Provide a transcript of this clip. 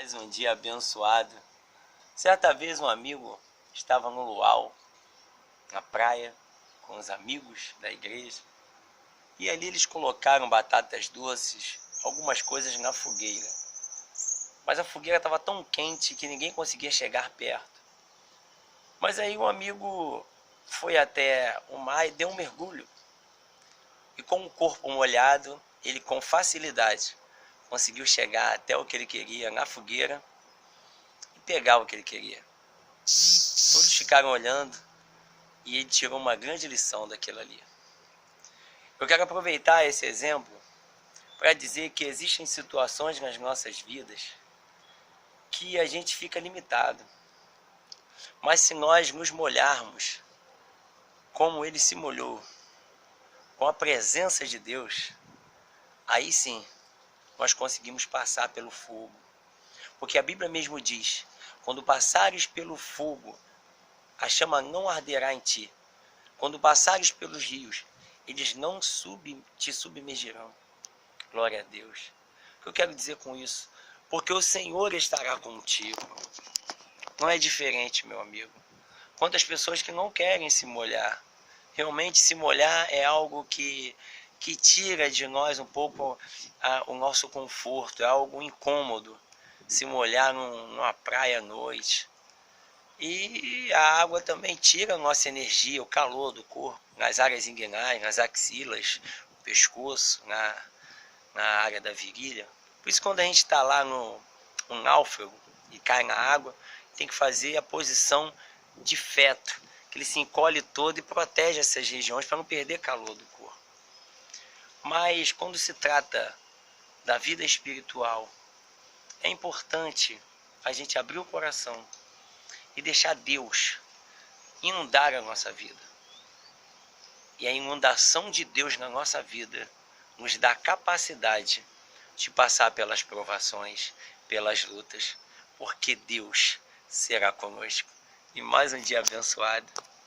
Mais um dia abençoado. Certa vez um amigo estava no luau, na praia, com os amigos da igreja, e ali eles colocaram batatas doces, algumas coisas na fogueira. Mas a fogueira estava tão quente que ninguém conseguia chegar perto. Mas aí um amigo foi até o mar e deu um mergulho. E com o corpo molhado, ele com facilidade conseguiu chegar até o que ele queria na fogueira e pegar o que ele queria. Todos ficaram olhando e ele tirou uma grande lição daquilo ali. Eu quero aproveitar esse exemplo para dizer que existem situações nas nossas vidas que a gente fica limitado. Mas se nós nos molharmos como ele se molhou, com a presença de Deus, aí sim nós conseguimos passar pelo fogo. Porque a Bíblia mesmo diz: quando passares pelo fogo, a chama não arderá em ti. Quando passares pelos rios, eles não te submergirão. Glória a Deus. O que eu quero dizer com isso? Porque o Senhor estará contigo. Não é diferente, meu amigo. Quantas pessoas que não querem se molhar. Realmente se molhar é algo que tira de nós um pouco o nosso conforto. É algo incômodo. Se molhar numa praia à noite. E a água também tira a nossa energia, o calor do corpo, nas áreas inguinais, nas axilas, no pescoço, na área da virilha. Por isso, quando a gente está lá um náufrago e cai na água, tem que fazer a posição de feto, que ele se encolhe todo e protege essas regiões para não perder calor do corpo. Mas quando se trata da vida espiritual, é importante a gente abrir o coração e deixar Deus inundar a nossa vida. E a inundação de Deus na nossa vida nos dá a capacidade de passar pelas provações, pelas lutas, porque Deus será conosco. E mais um dia abençoado.